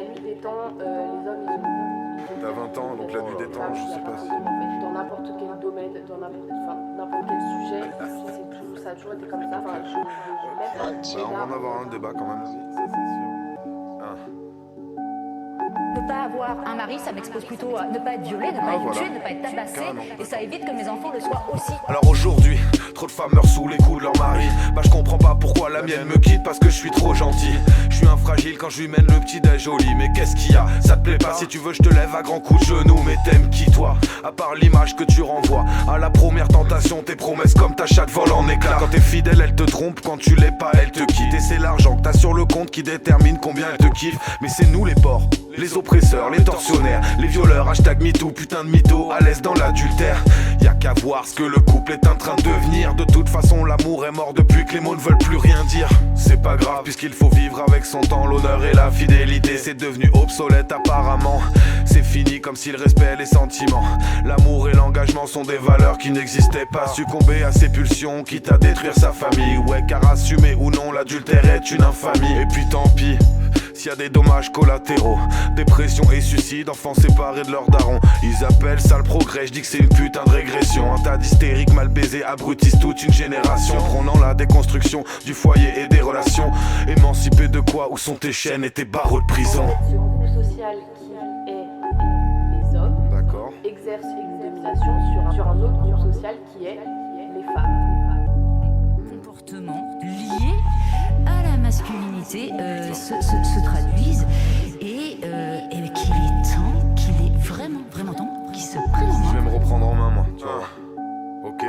nuit des temps, les hommes, ils ont... T'as 20 ans, donc la nuit des temps, je sais pas si... Dans n'importe quel domaine, dans n'importe quel sujet, ça a toujours été comme ça. On va en avoir un débat quand même. Ça, c'est sûr. Ne pas avoir un mari, ça m'expose plutôt à ne pas être violée, ne pas être tuée, ne pas être tabassée, et ça évite que mes enfants le soient aussi. Alors aujourd'hui, trop de femmes meurent sous les coups de leur mari. Bah je comprends pas pourquoi la mienne me quitte, parce que je suis trop gentil. Je suis un fragile quand je lui mène le petit déj au lit. Mais qu'est-ce qu'il y a, ça te plaît pas? Si tu veux je te lève à grands coups de genoux. Mais t'aimes qui toi? À part l'image que tu renvoies à la première tentation, tes promesses comme ta chatte volent en éclats. Quand t'es fidèle elle te trompe, quand tu l'es pas elle te quitte. Et c'est l'argent que t'as sur le compte qui détermine combien elle te kiffe. Mais c'est nous les porcs, les oppresseurs, les tortionnaires, les violeurs, hashtag MeToo, putain de mytho, à l'aise dans l'adultère. Y'a qu'à voir ce que le couple est en train de devenir. De toute façon l'amour est mort depuis que les mots ne veulent plus rien dire. C'est pas grave puisqu'il faut vivre avec son temps. L'honneur et la fidélité c'est devenu obsolète apparemment. C'est fini comme si le respect et les sentiments, l'amour et l'engagement sont des valeurs qui n'existaient pas. Succomber à ses pulsions quitte à détruire sa famille. Ouais car assumer ou non l'adultère est une infamie. Et puis tant pis s'il y a des dommages collatéraux, dépression et suicide, enfants séparés de leurs darons. Ils appellent ça le progrès, je dis que c'est une putain de régression. Un tas d'hystériques mal baisés abrutissent toute une génération, prônant la déconstruction du foyer et des relations. Émancipés de quoi? Où sont tes chaînes et tes barreaux de prison? Ce groupe social qui est les hommes exerce une domination sur un autre groupe social qui est les femmes. Comportements liés à la masculinité se traduisent et qu'il est temps, qu'il est vraiment temps qu'ils se prennent en main. Je vais me reprendre en main moi, tu vois. Ok.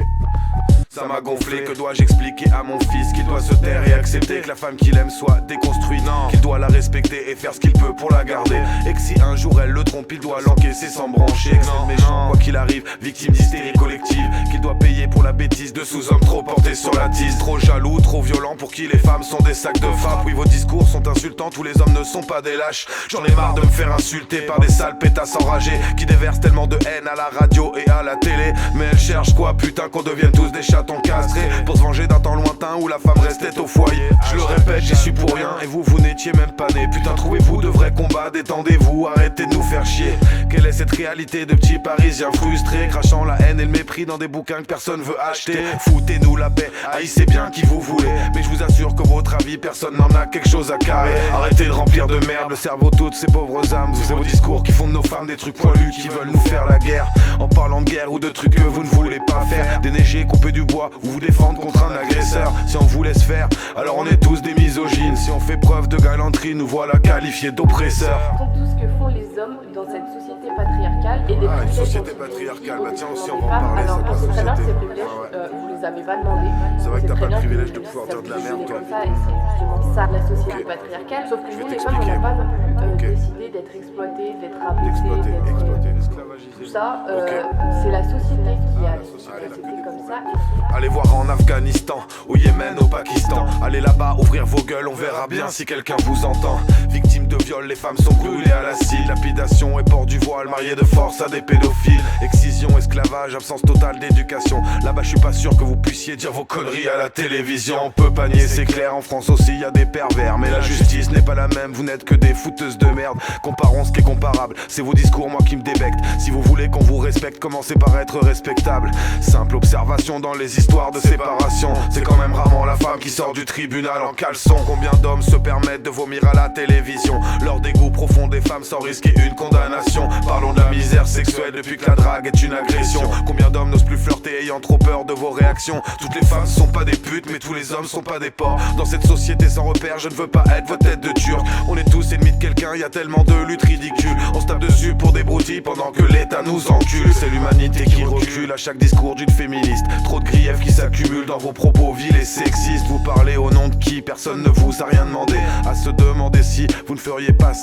Ça m'a gonflé, que dois-je expliquer à mon fils? Qu'il doit se taire et accepter que la femme qu'il aime soit déconstruite. Qu'il doit la respecter et faire ce qu'il peut pour la garder. Et que si un jour elle le trompe, il doit l'encaisser sans broncher. Que c'est le méchant, quoi qu'il arrive, victime d'hystérie collective. Qu'il doit payer pour la bêtise de sous-hommes trop portés sur la tise. Trop jaloux, trop violents, pour qui les femmes sont des sacs de frappe. Oui, vos discours sont insultants, tous les hommes ne sont pas des lâches. J'en ai marre de me faire insulter par des sales pétasses enragés qui déversent tellement de haine à la radio et à la télé. Mais elles cherchent quoi, putain, qu'on devienne tous des chatons castrés pour se venger d'un temps lointain où la femme restait au foyer. Je le répète, j'y suis pour rien et vous n'étiez même pas nés. Putain, trouvez-vous de vrais combats, détendez-vous, arrêtez de nous faire chier. Quelle est cette réalité de petits parisiens frustrés, crachant la haine et le mépris dans des bouquins que personne veut acheter? Foutez-nous la paix, haïssez bien qui vous voulez, mais je vous assure que votre avis, personne n'en a quelque chose à carrer. Arrêtez de remplir de merde le cerveau de toutes ces pauvres âmes. C'est vos discours qui font de nos femmes des trucs poilus qui veulent nous faire la guerre, en parlant de guerre ou de trucs que vous ne voulez pas faire. Déneiger, couper du bois ou vous défendre contre un agresseur. Si on vous laisse faire, alors on est tous des misogynes. Si on fait preuve de galanterie, nous voilà qualifiés d'oppresseurs. Tout ce que font les hommes dans cette société patriarcale et des une société patriarcale, bah tiens aussi on va en parler. Alors c'est c'est pas très bien, société. ces privilèges, vous les avez pas demandés. C'est vrai que t'as très pas le bien privilège que de pouvoir ça dire de la puisse merde, donner toi. comme ça, et c'est justement ça la société patriarcale. Sauf que Je vais nous les femmes, on t'expliquer. n'a pas non plus Ok. décidé d'être exploitées, d'être rabaissées, Exploité, esclavagisé. tout ça. Ok. C'est la société qui a la société. décidé comme ça. Allez voir en Afghanistan, au Yémen, au Pakistan. Allez là-bas, ouvrir vos gueules, on verra bien si quelqu'un vous entend. Victimes de viol, les femmes sont brûlées à l'acide. Lapidation et port du voile, mariées de force à des pédophiles. Excision, esclavage, absence totale d'éducation. Là-bas, je suis pas sûr que vous puissiez dire vos conneries à la télévision. On peut pas nier, c'est clair, en France aussi y a des pervers. Mais la justice n'est pas la même, vous n'êtes que des fouteuses de merde. Comparons ce qui est comparable, c'est vos discours, moi qui me débecte. Si vous voulez qu'on vous respecte, commencez par être respectable. Simple observation dans les histoires de séparation, c'est quand même rarement la femme qui sort du tribunal en caleçon. Combien d'hommes se permettent de vomir à la télévision leur dégoût profond des femmes sans risquer une condamnation? Parlons de la misère sexuelle depuis que la drague est une agression. Combien d'hommes n'osent plus flirter ayant trop peur de vos réactions? Toutes les femmes sont pas des putes, mais tous les hommes sont pas des porcs. Dans cette société sans repère, je ne veux pas être votre tête de turc. On est tous ennemis de quelqu'un, y a tellement de luttes ridicules. On se tape dessus pour des broutilles pendant que l'État nous encule. C'est l'humanité qui recule à chaque discours d'une féministe. Trop de griefs qui s'accumulent dans vos propos vils et sexistes. Vous parlez au nom de qui? Personne ne vous a rien demandé. À se demander si vous ne feriez pas ça